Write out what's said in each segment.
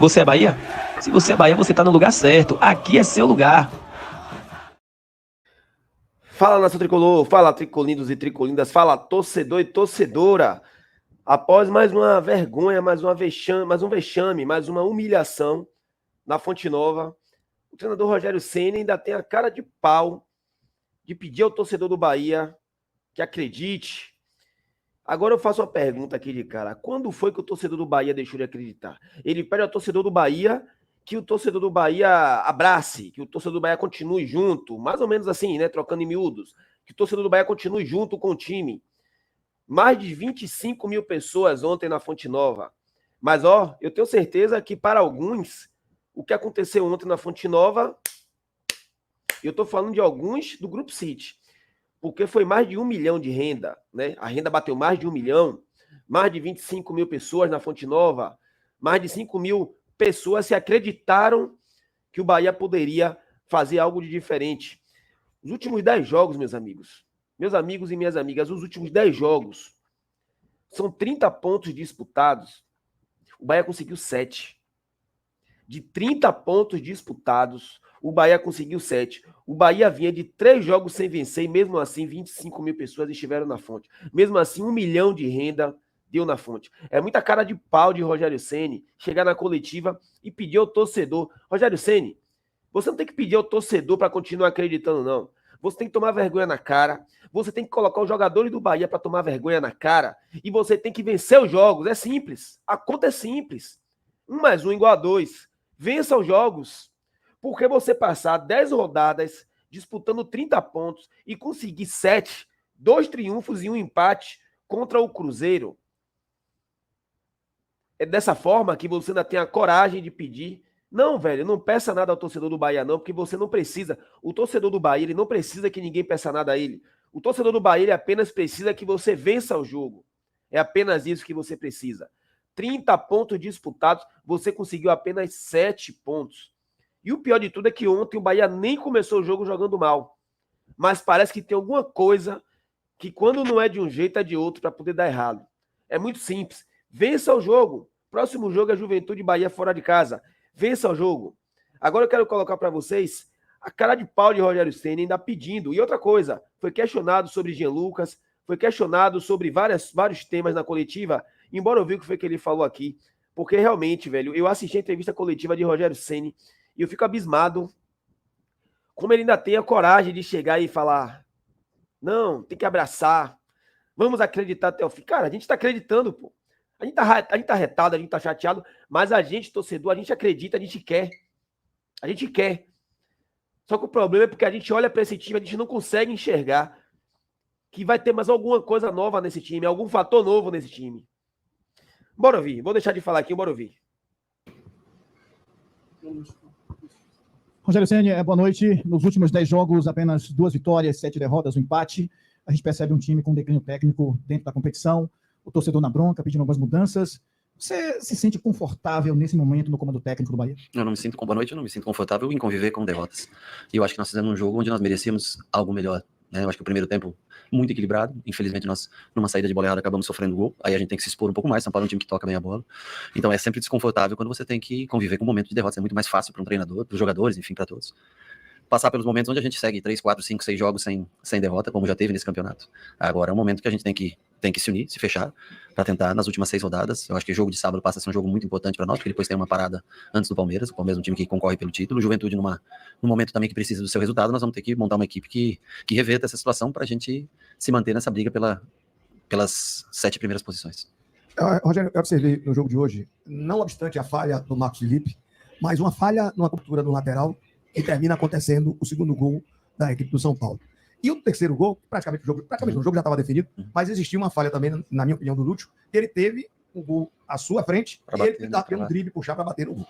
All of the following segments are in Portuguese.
Você é Bahia? Se você é Bahia, você tá no lugar certo. Aqui é seu lugar. Fala, nação tricolor, fala, tricolindos e tricolindas, fala, torcedor e torcedora. Após mais uma vergonha, mais um vexame, mais uma humilhação na Fonte Nova, o treinador Rogério Ceni ainda tem a cara de pau de pedir ao torcedor do Bahia que acredite. Agora eu faço uma pergunta aqui de cara. Quando foi que o torcedor do Bahia deixou de acreditar? Ele pede ao torcedor do Bahia que o torcedor do Bahia abrace, que o torcedor do Bahia continue junto, mais ou menos assim, né, trocando em miúdos, que o torcedor do Bahia continue junto com o time. Mais de 25 mil pessoas ontem na Fonte Nova. Mas, ó, eu tenho certeza que para alguns, o que aconteceu ontem na Fonte Nova, eu tô falando de alguns do Grupo City, porque foi mais de 1 milhão de renda, né? A renda bateu mais de 1 milhão, mais de 25 mil pessoas na Fonte Nova, mais de 5 mil pessoas se acreditaram que o Bahia poderia fazer algo de diferente. Os últimos 10 jogos, meus amigos e minhas amigas, os últimos 10 jogos, são 30 pontos disputados, o Bahia conseguiu 7. De 30 pontos disputados, o Bahia conseguiu 7. O Bahia vinha de 3 jogos sem vencer e mesmo assim 25 mil pessoas estiveram na fonte. Mesmo assim, 1 milhão de renda deu na fonte. É muita cara de pau de Rogério Ceni chegar na coletiva e pedir ao torcedor. Rogério Ceni, você não tem que pedir ao torcedor para continuar acreditando, não. Você tem que tomar vergonha na cara. Você tem que colocar os jogadores do Bahia para tomar vergonha na cara. E você tem que vencer os jogos. É simples. A conta é simples. 1 mais 1 igual a 2. Vença os jogos. Porque você passar 10 rodadas disputando 30 pontos e conseguir 7, 2 triunfos e 1 empate contra o Cruzeiro. É dessa forma que você ainda tem a coragem de pedir. Não, velho, não peça nada ao torcedor do Bahia, não, porque você não precisa. O torcedor do Bahia, ele não precisa que ninguém peça nada a ele. O torcedor do Bahia, ele apenas precisa que você vença o jogo. É apenas isso que você precisa. 30 pontos disputados, você conseguiu apenas 7 pontos. E o pior de tudo é que ontem o Bahia nem começou o jogo jogando mal. Mas parece que tem alguma coisa que quando não é de um jeito, é de outro para poder dar errado. É muito simples. Vença o jogo. Próximo jogo é Juventude Bahia fora de casa. Vença o jogo. Agora eu quero colocar para vocês a cara de pau de Rogério Ceni ainda pedindo. E outra coisa, foi questionado sobre Jean Lucas, foi questionado sobre vários temas na coletiva, embora eu vi o que foi que ele falou aqui, porque realmente, velho, eu assisti a entrevista coletiva de Rogério Ceni e eu fico abismado como ele ainda tem a coragem de chegar e falar: não, tem que abraçar, vamos acreditar até o fim. Cara, a gente tá acreditando, pô. A gente tá retado, a gente tá chateado, mas a gente, torcedor, a gente acredita, a gente quer. A gente quer. Só que o problema é porque a gente olha para esse time, a gente não consegue enxergar que vai ter mais alguma coisa nova nesse time, algum fator novo nesse time. Bora ouvir. Vou deixar de falar aqui, bora ouvir. Rogério Ceni, boa noite. Nos últimos 10 jogos, apenas 2 vitórias, 7 derrotas, um empate. A gente percebe um time com declínio técnico dentro da competição, o torcedor na bronca, pedindo algumas mudanças. Você se sente confortável nesse momento no comando técnico do Bahia? Eu não me sinto, boa noite, eu não me sinto confortável em conviver com derrotas. E eu acho que nós fizemos um jogo onde nós merecíamos algo melhor, né? Eu acho que o primeiro tempo muito equilibrado. Infelizmente, nós, numa saída de bola errada, acabamos sofrendo gol. Aí a gente tem que se expor um pouco mais. São Paulo é um time que toca bem a bola. Então é sempre desconfortável quando você tem que conviver com um momento de derrotas. É muito mais fácil para um treinador, para os jogadores, enfim, para todos. Passar pelos momentos onde a gente segue 3, 4, 5, 6 jogos sem derrota, como já teve nesse campeonato. Agora é um momento que a gente tem que se unir, se fechar, para tentar nas últimas 6 rodadas. Eu acho que o jogo de sábado passa a ser um jogo muito importante para nós, porque depois tem uma parada antes do Palmeiras. O Palmeiras é um time que concorre pelo título. Juventude, num momento também que precisa do seu resultado, nós vamos ter que montar uma equipe que reverta essa situação para a gente se manter nessa briga pelas 7 primeiras posições. Rogério, eu observei no jogo de hoje, não obstante a falha do Marcos Felipe, mas uma falha numa cobertura do lateral que termina acontecendo o segundo gol da equipe do São Paulo. E o terceiro gol, praticamente o jogo já estava definido, mas existia uma falha também, na minha opinião, do Lúcio, que ele teve o gol à sua frente e ele dá pelo drible puxar para bater no gol.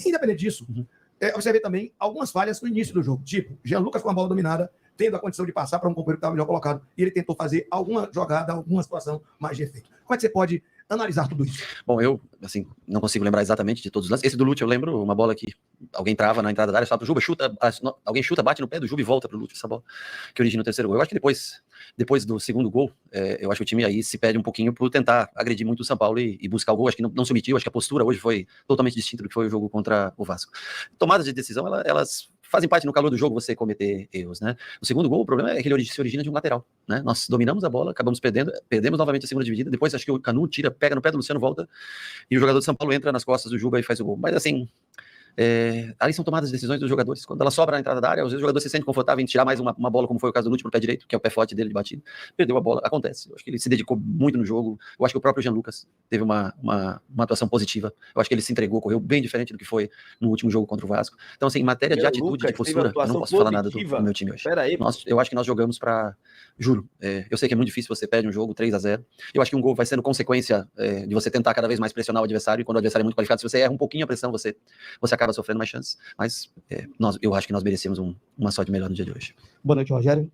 Independente disso, observei também algumas falhas no início do jogo, tipo, Jean Lucas com a bola dominada, tendo a condição de passar para um companheiro que estava melhor colocado, e ele tentou fazer alguma jogada, alguma situação mais de efeito. Como é que você pode analisar tudo isso? Bom, eu, assim, não consigo lembrar exatamente de todos os lances. Esse do Lúcio, eu lembro uma bola que alguém trava na entrada da área, só pro Juba, chuta, alguém chuta, bate no pé do Juba e volta pro Lúcio, essa bola que origina o terceiro gol. Eu acho que depois depois do segundo gol, eu acho que o time aí se perde um pouquinho por tentar agredir muito o São Paulo e buscar o gol. Acho que não se omitiu, acho que a postura hoje foi totalmente distinta do que foi o jogo contra o Vasco. Tomadas de decisão, elas fazem parte no calor do jogo você cometer erros, né? O segundo gol, o problema é que ele se origina de um lateral, né? Nós dominamos a bola, acabamos perdemos novamente a segunda dividida, depois acho que o Canu pega no pé do Luciano, volta, e o jogador do São Paulo entra nas costas do Juba e faz o gol. Mas assim, ali são tomadas as decisões dos jogadores. Quando ela sobra na entrada da área, às vezes o jogador se sente confortável em tirar mais uma bola, como foi o caso do Lute pro pé direito, que é o pé forte dele de batida. Perdeu a bola, acontece. Eu acho que ele se dedicou muito no jogo. Eu acho que o próprio Jean Lucas teve uma atuação positiva. Eu acho que ele se entregou, correu bem diferente do que foi no último jogo contra o Vasco. Então, assim, em matéria de atitude, Lucas de postura, eu não posso falar nada do meu time hoje. Eu acho que nós jogamos para... Juro, eu sei que é muito difícil você perde um jogo 3-0. Eu acho que um gol vai sendo consequência de você tentar cada vez mais pressionar o adversário, e quando o adversário é muito qualificado, se você erra um pouquinho a pressão, você acaba sofrendo mais chances. Mas eu acho que nós merecemos uma sorte melhor no dia de hoje. Boa noite, Rogério.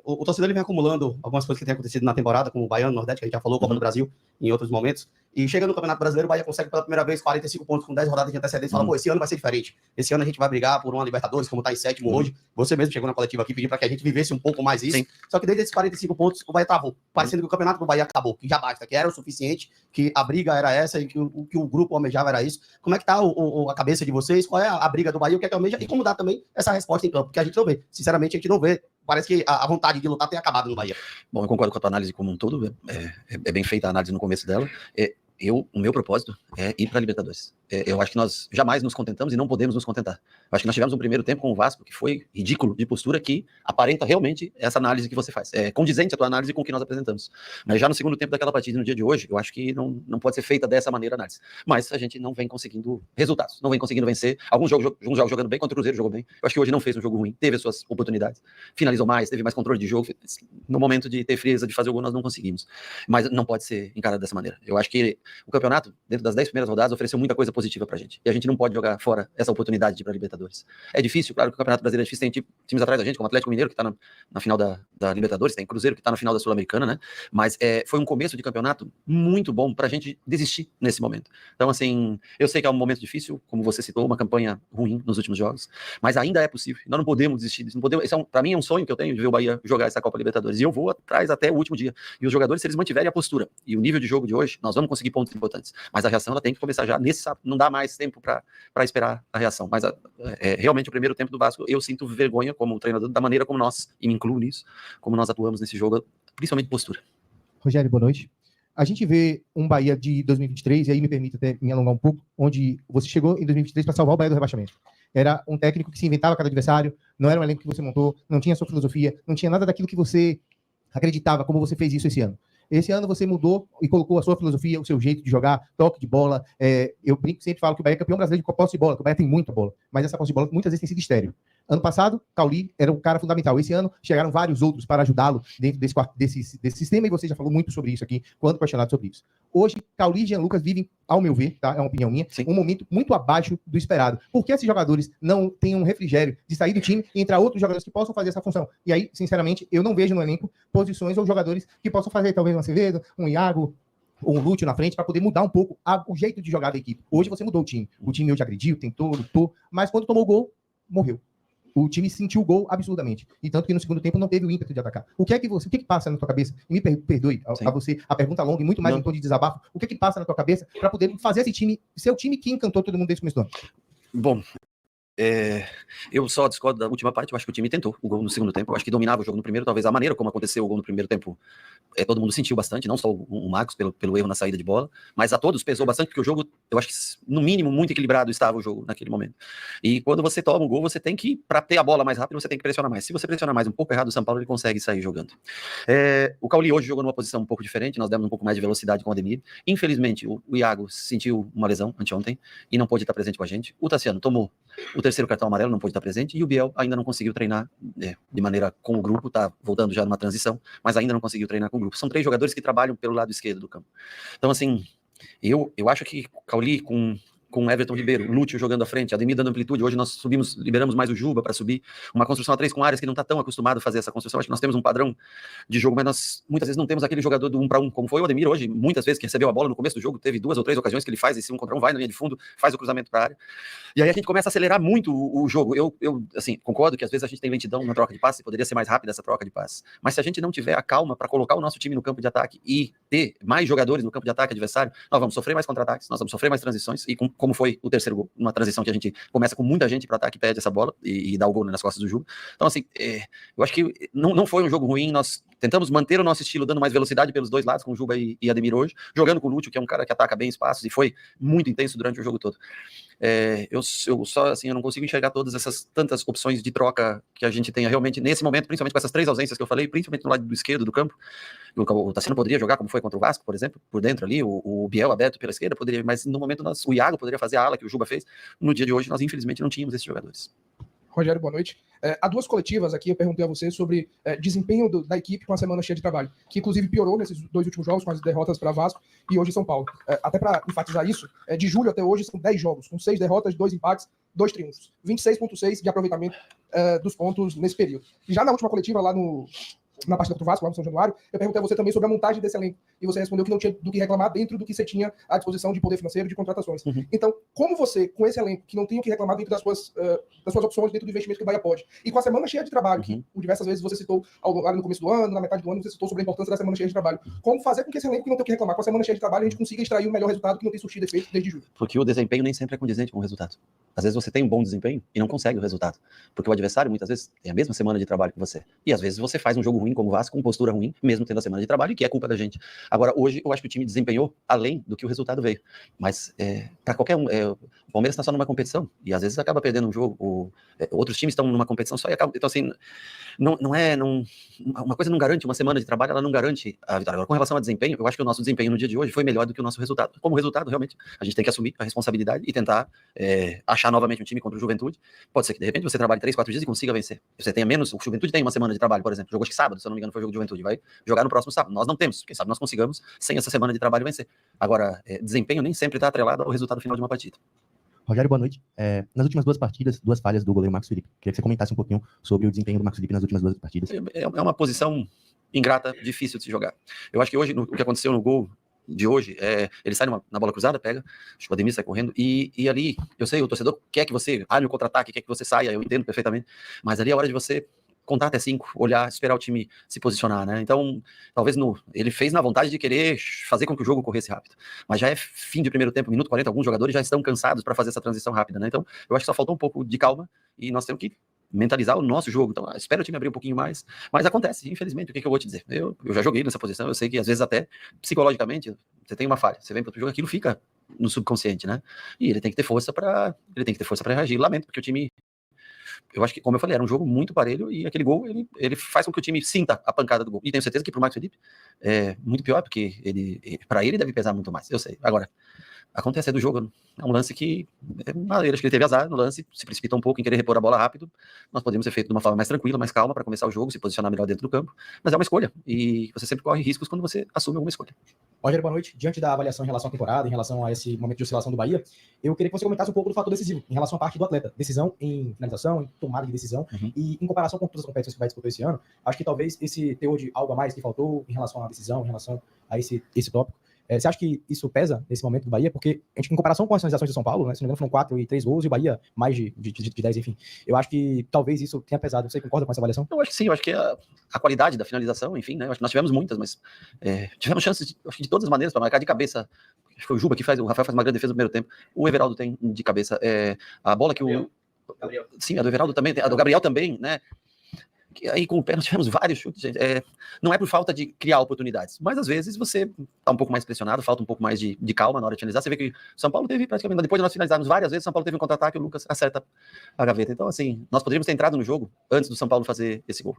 O torcedor ele vem acumulando algumas coisas que têm acontecido na temporada, como o Baiano, Nordeste, que a gente já falou, Copa do Brasil, em outros momentos. E chega no Campeonato Brasileiro, o Bahia consegue pela primeira vez 45 pontos com 10 rodadas de antecedência. Fala, pô, esse ano vai ser diferente. Esse ano a gente vai brigar por uma Libertadores, como tá em sétimo hoje. Você mesmo chegou na coletiva aqui, pediu para que a gente vivesse um pouco mais isso. Sim. Só que desde esses 45 pontos, o Bahia travou. Parecendo que o Campeonato do Bahia acabou, que já basta, que era o suficiente, que a briga era essa e que o grupo almejava era isso. Como é que tá a cabeça de vocês? Qual é a briga do Bahia? O que é que almeja? E como dá também essa resposta em campo? Porque a gente não vê. Sinceramente, a gente não vê. Parece que a vontade de lutar tem acabado no Bahia. Bom, eu concordo com a tua análise como um todo. É bem feita a análise no começo dela. O meu propósito é ir para a Libertadores. Eu acho que nós jamais nos contentamos e não podemos nos contentar. Eu acho que nós tivemos um primeiro tempo com o Vasco que foi ridículo de postura, que aparenta realmente essa análise que você faz. É condizente a tua análise com o que nós apresentamos. Mas já no segundo tempo daquela partida, no dia de hoje, eu acho que não pode ser feita dessa maneira a análise. Mas a gente não vem conseguindo resultados, não vem conseguindo vencer. Alguns jogos jogando bem, contra o Cruzeiro jogou bem. Eu acho que hoje não fez um jogo ruim, teve as suas oportunidades, finalizou mais, teve mais controle de jogo. No momento de ter frieza, de fazer o gol, nós não conseguimos. Mas não pode ser encarado dessa maneira. Eu acho que o campeonato, dentro das 10 primeiras rodadas, ofereceu muita coisa positiva pra gente. E a gente não pode jogar fora essa oportunidade de ir pra Libertadores. É difícil, claro que o Campeonato Brasileiro é difícil, tem times atrás da gente, como o Atlético Mineiro, que tá na final da Libertadores, tem Cruzeiro, que tá na final da Sul-Americana, né? Mas foi um começo de campeonato muito bom pra gente desistir nesse momento. Então, assim, eu sei que é um momento difícil, como você citou, uma campanha ruim nos últimos jogos, mas ainda é possível. Nós não podemos desistir disso. Pra mim é um sonho que eu tenho de ver o Bahia jogar essa Copa Libertadores. E eu vou atrás até o último dia. E os jogadores, se eles mantiverem a postura e o nível de jogo de hoje, nós vamos conseguir pontos importantes. Mas a reação ela tem que começar já nesse sábado. Não dá mais tempo para esperar a reação. Mas realmente o primeiro tempo do Vasco, eu sinto vergonha como treinador da maneira como nós, e me incluo nisso, como nós atuamos nesse jogo, principalmente postura. Rogério, boa noite. A gente vê um Bahia de 2023, e aí me permite até me alongar um pouco, onde você chegou em 2023 para salvar o Bahia do rebaixamento. Era um técnico que se inventava cada adversário, não era um elenco que você montou, não tinha sua filosofia, não tinha nada daquilo que você acreditava, como você fez isso esse ano. Esse ano você mudou e colocou a sua filosofia, o seu jeito de jogar, toque de bola. Eu sempre falo que o Bahia é campeão brasileiro de posse de bola, que o Bahia tem muita bola, mas essa posse de bola muitas vezes tem sido estéril. Ano passado, Cauli era um cara fundamental. Esse ano, chegaram vários outros para ajudá-lo dentro desse sistema, e você já falou muito sobre isso aqui, quando questionado sobre isso. Hoje, Cauli e Jean Lucas vivem, ao meu ver, tá? É uma opinião minha, sim, um momento muito abaixo do esperado. Por que esses jogadores não têm um refrigério de sair do time e entrar outros jogadores que possam fazer essa função? E aí, sinceramente, eu não vejo no elenco posições ou jogadores que possam fazer, talvez, um Acevedo, um Iago, ou um Lúcio na frente, para poder mudar um pouco o jeito de jogar da equipe. Hoje você mudou o time. O time hoje agrediu, tentou, lutou, mas quando tomou o gol, morreu. O time sentiu o gol absurdamente. E tanto que no segundo tempo não teve o ímpeto de atacar. O que passa na tua cabeça? E me perdoe a você a pergunta longa e muito mais em tom de desabafo. O que passa na tua cabeça para poder fazer esse time ser o time que encantou todo mundo desde o começo do ano? Bom, eu só discordo da última parte. Eu acho que o time tentou o gol no segundo tempo. Eu acho que dominava o jogo no primeiro. Talvez a maneira como aconteceu o gol no primeiro tempo, todo mundo sentiu bastante, não só o Marcos pelo erro na saída de bola, mas a todos pesou bastante, porque o jogo, eu acho que no mínimo muito equilibrado estava o jogo naquele momento. E quando você toma um gol, você tem que, para ter a bola mais rápido, você tem que pressionar mais. Se você pressionar mais um pouco errado, o São Paulo ele consegue sair jogando. O Cauli hoje jogou numa posição um pouco diferente, nós demos um pouco mais de velocidade com o Ademir. Infelizmente, o Iago sentiu uma lesão anteontem e não pôde estar presente com a gente. O Tassiano tomou o terceiro cartão amarelo, não pôde estar presente, e o Biel ainda não conseguiu treinar de maneira com o grupo, tá voltando já numa transição, mas ainda não conseguiu treinar com o grupo. São 3 jogadores que trabalham pelo lado esquerdo do campo. Então, assim, eu acho que o Cauli, com com o Everton Ribeiro, Lúcio jogando à frente, Ademir dando amplitude. Hoje nós liberamos mais o Juba para subir. Uma construção a 3 com áreas que não está tão acostumado a fazer essa construção. Acho que nós temos um padrão de jogo, mas nós muitas vezes não temos aquele jogador do 1 para 1, como foi o Ademir hoje. Muitas vezes que recebeu a bola no começo do jogo, teve 2 ou 3 ocasiões que ele faz esse 1 contra 1, vai na linha de fundo, faz o cruzamento para a área. E aí a gente começa a acelerar muito o jogo. Eu assim, concordo que às vezes a gente tem lentidão na troca de passe, poderia ser mais rápida essa troca de passe. Mas se a gente não tiver a calma para colocar o nosso time no campo de ataque e ter mais jogadores no campo de ataque adversário, nós vamos sofrer mais contra-ataques, nós vamos sofrer mais transições, e como foi o terceiro gol, uma transição que a gente começa com muita gente para ataque, pede essa bola e dá o gol nas costas do Juba. Então, assim, eu acho que não foi um jogo ruim, nós tentamos manter o nosso estilo, dando mais velocidade pelos dois lados, com o Juba e Ademir hoje, jogando com o Lúcio, que é um cara que ataca bem espaços, e foi muito intenso durante o jogo todo. Eu só, assim, eu não consigo enxergar todas essas tantas opções de troca que a gente tenha realmente nesse momento, principalmente com essas 3 ausências que eu falei, principalmente no lado do esquerdo do campo. O Tassiano poderia jogar como foi contra o Vasco, por exemplo, por dentro ali, o Biel aberto pela esquerda, poderia, mas no momento o Iago poderia fazer a ala que o Juba fez. No dia de hoje, nós infelizmente não tínhamos esses jogadores. Rogério, boa noite. Há 2 coletivas aqui, eu perguntei a você sobre desempenho da equipe com a semana cheia de trabalho, que inclusive piorou nesses 2 últimos jogos, com as derrotas para Vasco e hoje São Paulo. Até para enfatizar isso, de julho até hoje são 10 jogos, com 6 derrotas, 2 empates, 2 triunfos. 26,6% de aproveitamento dos pontos nesse período. E já na última coletiva, lá na partida contra o Vasco, lá no São Januário, eu perguntei a você também sobre a montagem desse elenco. E você respondeu que não tinha do que reclamar dentro do que você tinha à disposição de poder financeiro, de contratações. Uhum. Então, como você, com esse elenco, que não tem o que reclamar dentro das suas opções, dentro do investimento que o Bahia pode, e com a semana cheia de trabalho, que por diversas vezes você citou no começo do ano, na metade do ano, você citou sobre a importância da semana cheia de trabalho. Como fazer com que esse elenco que não tem o que reclamar, com a semana cheia de trabalho, a gente consiga extrair o melhor resultado que não tem surtido efeito desde julho? Porque o desempenho nem sempre é condizente com o resultado. Às vezes você tem um bom desempenho e não consegue o resultado. Porque o adversário, muitas vezes, tem a mesma semana de trabalho que você. E às vezes você faz um jogo ruim como o Vasco, com postura ruim, mesmo tendo a semana de trabalho, que é culpa da gente. Agora, hoje, eu acho que o time desempenhou além do que o resultado veio. Mas, para qualquer um, o Palmeiras está só numa competição, e às vezes acaba perdendo um jogo, outros times estão numa competição só e acabam. Então, assim, uma coisa não garante, uma semana de trabalho, ela não garante a vitória. Agora, com relação ao desempenho, eu acho que o nosso desempenho no dia de hoje foi melhor do que o nosso resultado. Como resultado, realmente, a gente tem que assumir a responsabilidade e tentar achar novamente um time contra o Juventude. Pode ser que, de repente, você trabalhe 3, 4 dias e consiga vencer. Você tenha menos, o Juventude tem uma semana de trabalho, por exemplo, jogou acho que sábado, se eu não me engano, foi o jogo de Juventude, vai jogar no próximo sábado. Nós não temos, quem sabe nós consigamos, sem essa semana de trabalho, vencer. Agora, desempenho nem sempre está atrelado ao resultado final de uma partida. Rogério, boa noite. Nas últimas 2 partidas, 2 falhas do goleiro Marcos Felipe. Queria que você comentasse um pouquinho sobre o desempenho do Marcos Felipe nas últimas 2 partidas. É uma posição ingrata, difícil de se jogar. Eu acho que hoje, o que aconteceu no gol de hoje, ele sai na bola cruzada, pega, acho que o Ademir sai correndo, e ali, eu sei, o torcedor quer que você arme o contra-ataque, quer que você saia, eu entendo perfeitamente, mas ali é a hora de você contar até 5, olhar, esperar o time se posicionar, né? Então, talvez ele fez na vontade de querer fazer com que o jogo corresse rápido, mas já é fim de primeiro tempo, minuto 40, alguns jogadores já estão cansados para fazer essa transição rápida, né? Então, eu acho que só faltou um pouco de calma e nós temos que mentalizar o nosso jogo. Então, espero o time abrir um pouquinho mais, mas acontece, infelizmente. O que eu vou te dizer? Eu já joguei nessa posição, eu sei que às vezes até psicologicamente você tem uma falha, você vem para outro jogo, aquilo fica no subconsciente, né? E ele tem que ter força para reagir. Lamento, porque o time, eu acho que, como eu falei, era um jogo muito parelho e aquele gol, ele faz com que o time sinta a pancada do gol. E tenho certeza que pro Marcos Felipe é muito pior, porque para ele deve pesar muito mais, eu sei. Agora, acontece do jogo, é um lance que, acho que ele teve azar no lance, se precipitou um pouco em querer repor a bola rápido. Nós poderíamos ter feito de uma forma mais tranquila, mais calma, para começar o jogo, se posicionar melhor dentro do campo, mas é uma escolha, e você sempre corre riscos quando você assume alguma escolha. Rogério, boa noite. Diante da avaliação em relação à temporada, em relação a esse momento de oscilação do Bahia, eu queria que você comentasse um pouco do fator decisivo, em relação à parte do atleta. Decisão em finalização, em tomada de decisão, e em comparação com todas as competições que vai disputar esse ano, acho que talvez esse teor de algo a mais que faltou em relação à decisão, em relação a esse tópico. Você acha que isso pesa nesse momento do Bahia? Porque, em comparação com as finalizações de São Paulo, né, se não me engano, foram 4 e 3 gols, e o Bahia mais de 10, enfim. Eu acho que talvez isso tenha pesado. Você concorda com essa avaliação? Eu acho que sim, eu acho que a qualidade da finalização, enfim, né? Eu acho que nós tivemos muitas, mas tivemos chances, acho que de todas as maneiras, para marcar de cabeça. Acho que foi o Juba que o Rafael faz uma grande defesa no primeiro tempo. O Everaldo tem de cabeça. A bola que Gabriel. Sim, a do Everaldo também, a do Gabriel também, né? Aí com o pé nós tivemos vários chutes, gente. Não é por falta de criar oportunidades, mas às vezes você tá um pouco mais pressionado, falta um pouco mais de calma na hora de finalizar. Você vê que São Paulo teve praticamente, depois de nós finalizarmos várias vezes, São Paulo teve um contra-ataque e o Lucas acerta a gaveta. Então, assim, nós poderíamos ter entrado no jogo antes do São Paulo fazer esse gol.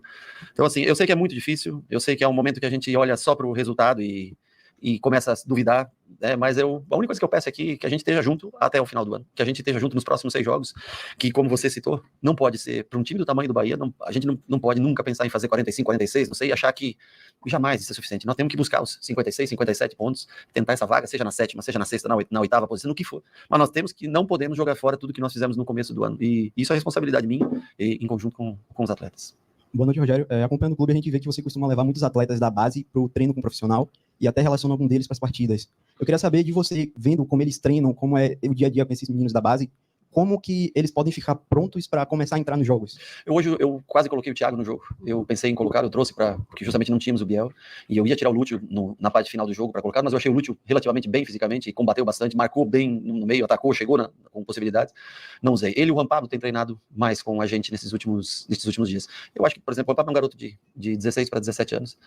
Então, assim, eu sei que é muito difícil, eu sei que é um momento que a gente olha só para o resultado e e começa a duvidar, né? Mas a única coisa que eu peço aqui é que a gente esteja junto até o final do ano, que a gente esteja junto nos próximos 6 jogos, que, como você citou, não pode ser, para um time do tamanho do Bahia, a gente não pode nunca pensar em fazer 45, 46, não sei, e achar que jamais isso é suficiente. Nós temos que buscar os 56, 57 pontos, tentar essa vaga, seja na 7ª, seja na 6ª, na 8ª posição, no que for. Mas nós temos que, não podemos jogar fora tudo que nós fizemos no começo do ano. E isso é responsabilidade minha, em conjunto com os atletas. Boa noite, Rogério. Acompanhando o clube, a gente vê que você costuma levar muitos atletas da base para o treino com o profissional e até relaciona algum deles para as partidas. Eu queria saber de você, vendo como eles treinam, como é o dia a dia com esses meninos da base, como que eles podem ficar prontos para começar a entrar nos jogos? Hoje eu quase coloquei o Thiago no jogo. Eu pensei em colocar, eu trouxe porque justamente não tínhamos o Biel, e eu ia tirar o Lúcio na parte final do jogo para colocar, mas eu achei o Lúcio relativamente bem fisicamente, e combateu bastante, marcou bem no meio, atacou, chegou com possibilidades. Não usei. Ele e o Juan Pablo têm treinado mais com a gente nesses últimos dias. Eu acho que, por exemplo, o Juan Pablo é um garoto de 16 para 17 anos.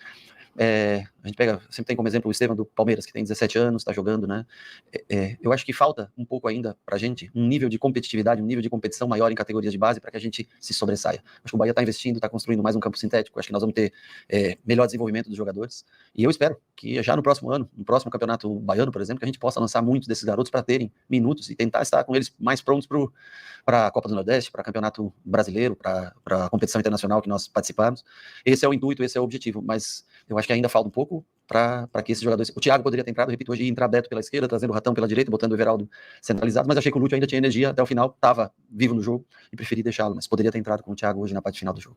A gente sempre tem como exemplo o Estevam do Palmeiras, que tem 17 anos, está jogando, né? Eu acho que falta um pouco ainda pra gente um nível de competitividade, um nível de competição maior em categorias de base para que a gente se sobressaia. Acho que o Bahia está investindo, está construindo mais um campo sintético, acho que nós vamos ter melhor desenvolvimento dos jogadores, e eu espero que já no próximo ano, no próximo campeonato baiano, por exemplo, que a gente possa lançar muitos desses garotos para terem minutos e tentar estar com eles mais prontos para a Copa do Nordeste, para campeonato brasileiro, para a competição internacional que nós participamos. Esse é o intuito, esse é o objetivo, mas eu acho que ainda falta um pouco para que esses jogadores... O Thiago poderia ter entrado, repito, hoje ia entrar Beto pela esquerda, trazendo o Ratão pela direita, botando o Everaldo centralizado, mas achei que o Lúcio ainda tinha energia até o final, estava vivo no jogo e preferi deixá-lo, mas poderia ter entrado com o Thiago hoje na parte final do jogo.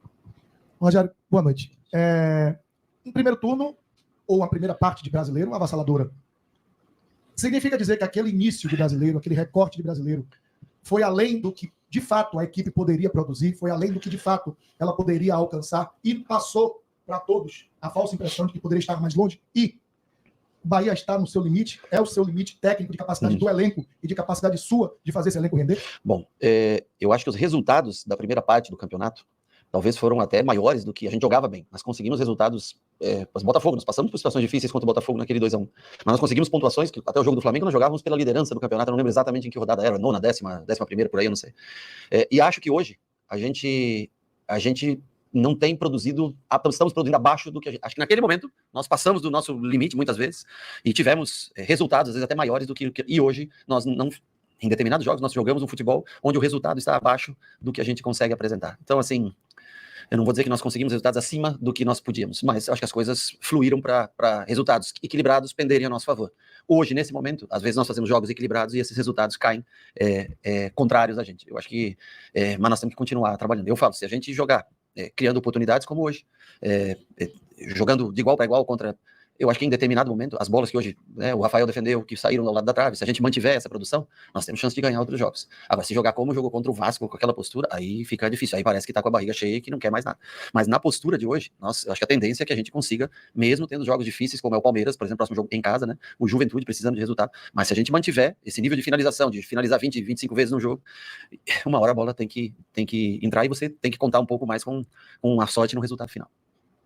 Rogério, boa noite. No primeiro turno, ou a primeira parte de Brasileiro, avassaladora. Significa dizer que aquele início de Brasileiro, aquele recorte de Brasileiro, foi além do que, de fato, a equipe poderia produzir, foi além do que, de fato, ela poderia alcançar e passou para todos a falsa impressão de que poderia estar mais longe, e o Bahia está no seu limite, é o seu limite técnico de capacidade do elenco e de capacidade sua de fazer esse elenco render? Bom, eu acho que os resultados da primeira parte do campeonato talvez foram até maiores do que a gente jogava bem. Nós conseguimos resultados, Botafogo, nós passamos por situações difíceis contra o Botafogo naquele 2-1, mas nós conseguimos pontuações que até o jogo do Flamengo nós jogávamos pela liderança do campeonato, eu não lembro exatamente em que rodada era, 9ª, 11ª, por aí, eu não sei. E acho que hoje a gente não tem produzido, estamos produzindo abaixo do que a gente... Acho que naquele momento nós passamos do nosso limite muitas vezes e tivemos resultados, às vezes até maiores do que... E hoje nós não... Em determinados jogos nós jogamos um futebol onde o resultado está abaixo do que a gente consegue apresentar. Então, assim, eu não vou dizer que nós conseguimos resultados acima do que nós podíamos, mas acho que as coisas fluíram para resultados equilibrados penderem a nosso favor. Hoje, nesse momento, às vezes nós fazemos jogos equilibrados e esses resultados caem contrários a gente. Eu acho que... mas nós temos que continuar trabalhando. Eu falo, se a gente jogar criando oportunidades como hoje, jogando de igual para igual contra... Eu acho que em determinado momento, as bolas que hoje o Rafael defendeu, que saíram ao lado da trave, se a gente mantiver essa produção, nós temos chance de ganhar outros jogos. Agora, se jogar como jogou contra o Vasco, com aquela postura, aí fica difícil. Aí parece que tá com a barriga cheia e que não quer mais nada. Mas na postura de hoje, eu acho que a tendência é que a gente consiga, mesmo tendo jogos difíceis, como é o Palmeiras, por exemplo, próximo jogo em casa, né? O Juventude precisando de resultado. Mas se a gente mantiver esse nível de finalização, de finalizar 20, 25 vezes no jogo, uma hora a bola tem que entrar e você tem que contar um pouco mais com a sorte no resultado final.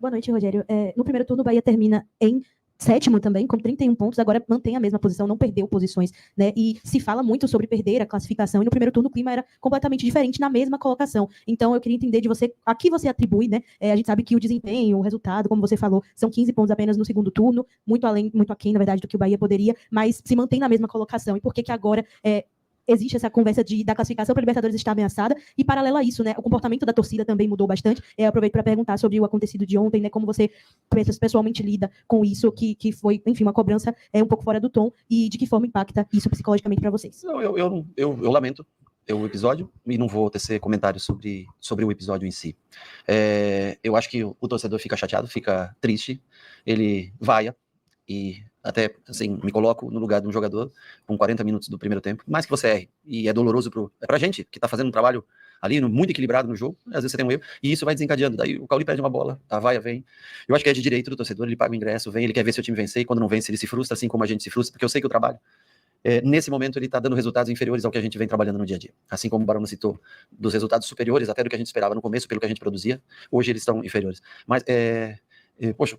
Boa noite, Rogério. No primeiro turno, o Bahia termina em 7º também, com 31 pontos, agora mantém a mesma posição, não perdeu posições, né? E se fala muito sobre perder a classificação, e no primeiro turno o clima era completamente diferente na mesma colocação. Então eu queria entender de você, a que você atribui, né? A gente sabe que o desempenho, o resultado, como você falou, são 15 pontos apenas no segundo turno, muito aquém, na verdade, do que o Bahia poderia, mas se mantém na mesma colocação. E por que agora existe essa conversa da classificação para a Libertadores estar ameaçada, e paralelo a isso, né, o comportamento da torcida também mudou bastante. Aproveito para perguntar sobre o acontecido de ontem, né, como você pessoalmente lida com isso, que foi, enfim, uma cobrança um pouco fora do tom, e de que forma impacta isso psicologicamente para vocês? Não, eu lamento o episódio e não vou tecer comentários sobre o episódio em si. Eu acho que o torcedor fica chateado, fica triste, ele vaia, e até, assim, me coloco no lugar de um jogador com 40 minutos do primeiro tempo, mais que você erre, e é doloroso pra gente, que tá fazendo um trabalho ali muito equilibrado no jogo, às vezes você tem um erro, e isso vai desencadeando, daí o Cauli perde uma bola, a vaia vem, eu acho que é de direito do torcedor, ele paga o ingresso, vem, ele quer ver seu time vencer, e quando não vence ele se frustra, assim como a gente se frustra, porque eu sei que o trabalho, nesse momento ele tá dando resultados inferiores ao que a gente vem trabalhando no dia a dia, assim como o Barão citou, dos resultados superiores até do que a gente esperava no começo, pelo que a gente produzia, hoje eles estão inferiores, mas poxa,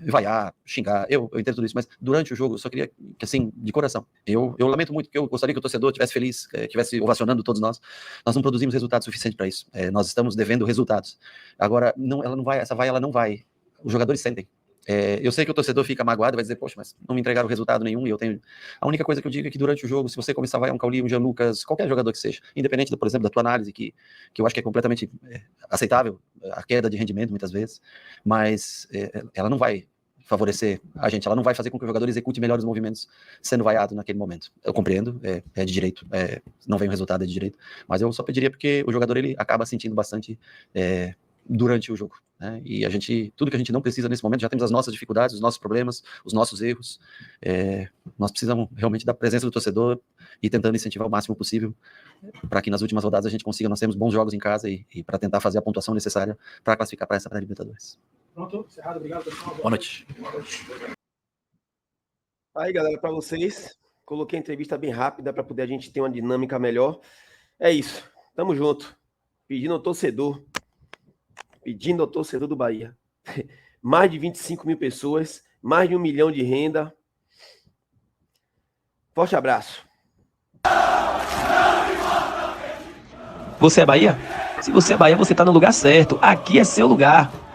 vaiar, xingar, eu entendo tudo isso, mas durante o jogo eu só queria que, assim, de coração, eu lamento muito, que eu gostaria que o torcedor estivesse feliz, estivesse ovacionando todos nós não produzimos resultado suficiente para isso, nós estamos devendo resultados, agora, essa vaia ela não vai, os jogadores sentem, Eu sei que o torcedor fica magoado, vai dizer, poxa, mas não me entregaram resultado nenhum, e eu tenho... A única coisa que eu digo é que durante o jogo, se você começar a vai um Cauli, um Jean Lucas, qualquer jogador que seja, independente, por exemplo, da tua análise, que eu acho que é completamente aceitável, a queda de rendimento muitas vezes, mas ela não vai favorecer a gente, ela não vai fazer com que o jogador execute melhores movimentos sendo vaiado naquele momento. Eu compreendo, é de direito, não vem o resultado, é de direito, mas eu só pediria porque o jogador, ele acaba sentindo bastante durante o jogo, né? E tudo que a gente não precisa nesse momento, já temos as nossas dificuldades, os nossos problemas, os nossos erros, nós precisamos realmente da presença do torcedor e tentando incentivar o máximo possível para que nas últimas rodadas a gente consiga, nós temos bons jogos em casa e para tentar fazer a pontuação necessária para classificar para essa pré-Libertadores. Pronto, encerrado, obrigado, pessoal. Boa noite. Aí, galera, para vocês, coloquei a entrevista bem rápida para poder a gente ter uma dinâmica melhor. É isso, tamo junto. Pedindo ao torcedor do Bahia. Mais de 25 mil pessoas, mais de 1 milhão de renda. Forte abraço. Você é Bahia? Se você é Bahia, você tá no lugar certo. Aqui é seu lugar.